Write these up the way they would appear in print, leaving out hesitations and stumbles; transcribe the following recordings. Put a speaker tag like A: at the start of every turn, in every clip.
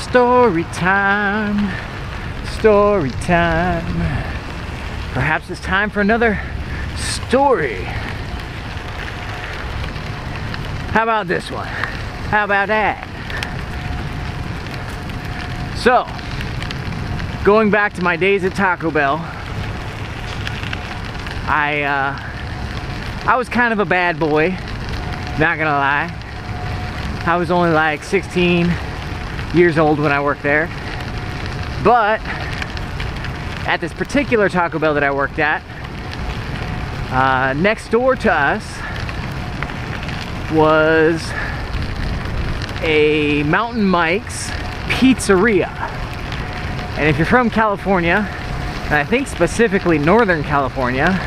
A: Story time, story time. Perhaps it's time for another story. How about this one? How about that? So, going back to my days at Taco Bell, I was kind of a bad boy, not gonna lie. I was only like 16 years old when I worked there. But at this particular Taco Bell that I worked at, next door to us was a Mountain Mike's pizzeria. And if you're from California, and I think specifically Northern California,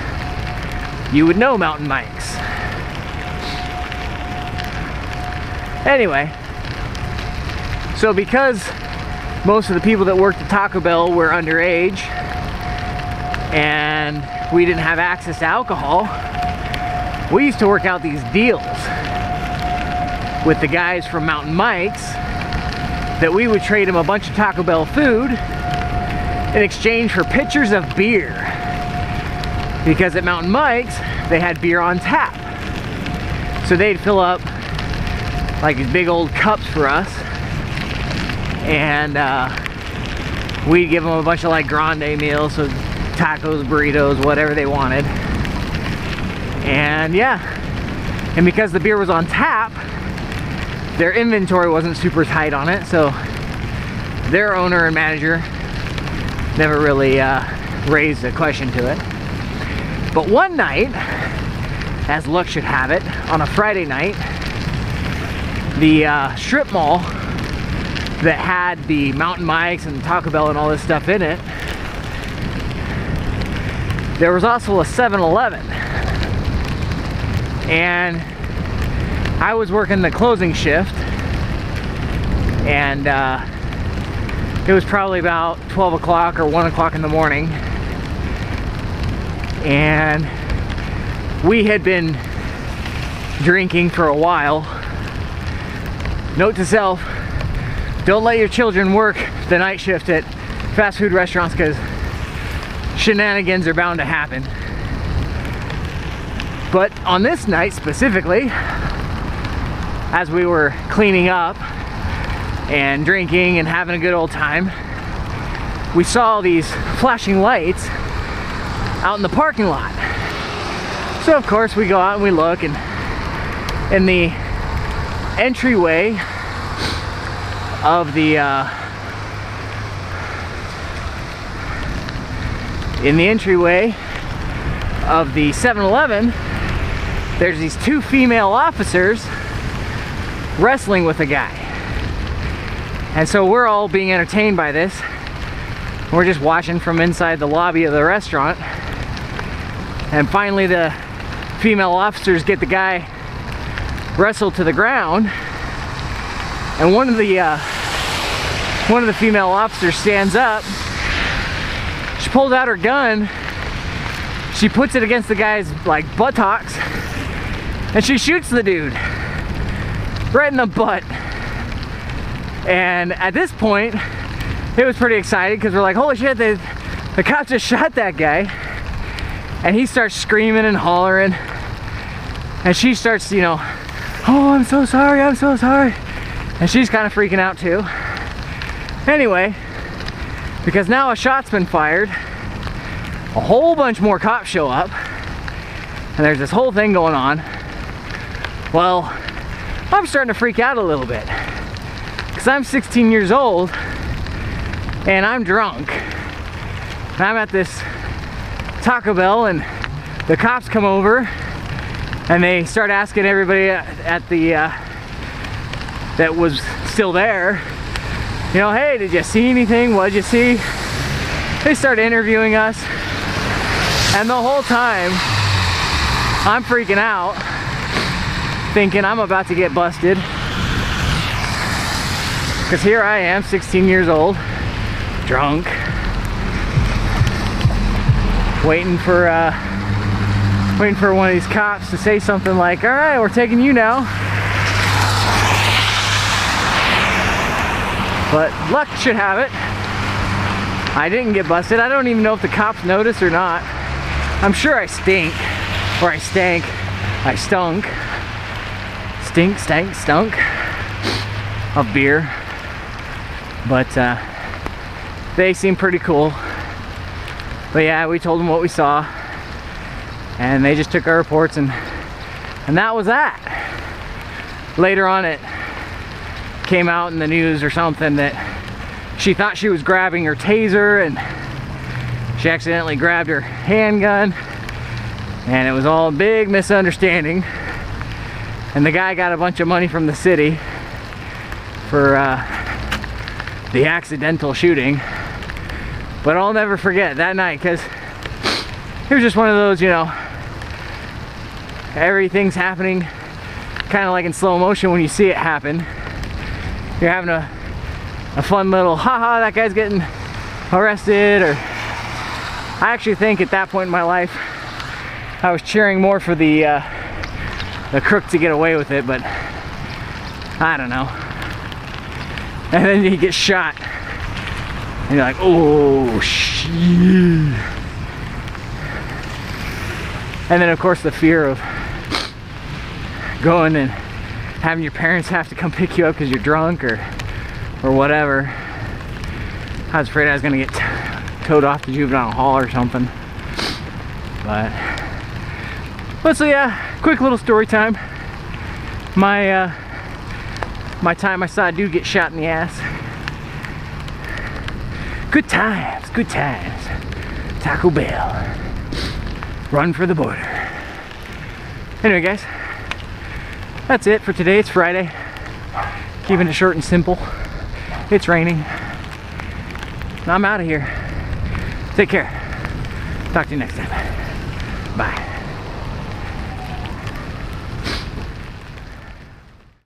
A: you would know Mountain Mike's. Anyway, so because most of the people that worked at Taco Bell were underage and we didn't have access to alcohol, we used to work out these deals with the guys from Mountain Mike's that we would trade them a bunch of Taco Bell food in exchange for pitchers of beer. Because at Mountain Mike's, they had beer on tap. So they'd fill up like these big old cups for us, and we'd give them a bunch of like grande meals, so tacos, burritos, whatever they wanted. And yeah, and because the beer was on tap, their inventory wasn't super tight on it, so their owner and manager never really raised a question to it. But one night, as luck should have it, on a Friday night, the strip mall that had the Mountain Mike's and Taco Bell and all this stuff in it, there was also a 7-Eleven. And I was working the closing shift, and it was probably about 12 o'clock or 1 o'clock in the morning, and we had been drinking for a while. Note to self, don't let your children work the night shift at fast food restaurants, because shenanigans are bound to happen. But on this night specifically, as we were cleaning up and drinking and having a good old time, we saw these flashing lights out in the parking lot. So of course we go out and we look, and in the entryway of the in the entryway of the 7-Eleven, there's these two female officers wrestling with a guy. And so we're all being entertained by this. We're just watching from inside the lobby of the restaurant. And finally the female officers get the guy wrestled to the ground. And one of the female officers stands up. She pulls out her gun. She puts it against the guy's like buttocks, and she shoots the dude right in the butt. And at this point, it was pretty exciting because we're like, holy shit, the cop just shot that guy. And he starts screaming and hollering, and she starts, you know, oh, I'm so sorry, I'm so sorry. And she's kind of freaking out too. Anyway, because now a shot's been fired, a whole bunch more cops show up, and there's this whole thing going on. Well, I'm starting to freak out a little bit, because I'm 16 years old, and I'm drunk. And I'm at this Taco Bell, and the cops come over, and they start asking everybody at the, that was still there, you know, hey, did you see anything? What did you see? They start interviewing us, and the whole time I'm freaking out, thinking I'm about to get busted, because here I am, 16 years old, drunk, waiting for one of these cops to say something like, all right, we're taking you now. But luck should have it, I didn't get busted. I don't even know if the cops noticed or not. I'm sure I stink, or I stank. I stunk. Stink, stank, stunk of beer. But they seem pretty cool. But yeah, we told them what we saw, and they just took our reports, and that was that. Later on, it came out in the news or something that she thought she was grabbing her taser, and she accidentally grabbed her handgun, and it was all a big misunderstanding. And the guy got a bunch of money from the city for the accidental shooting. But I'll never forget that night, because it was just one of those, you know, everything's happening kind of like in slow motion when you see it happen. You're having a fun little haha, that guy's getting arrested, or I actually think at that point in my life I was cheering more for the crook to get away with it, but I don't know. And then he gets shot, and you're like, oh shit. And then of course the fear of going and having your parents have to come pick you up because you're drunk or whatever. I was afraid I was gonna get towed off to juvenile hall or something. But so yeah, quick little story time. My time I saw a dude get shot in the ass. Good times, good times. Taco Bell. Run for the border. Anyway guys, that's it for today. It's Friday. Keeping it short and simple. It's raining. I'm out of here. Take care. Talk to you next time. Bye.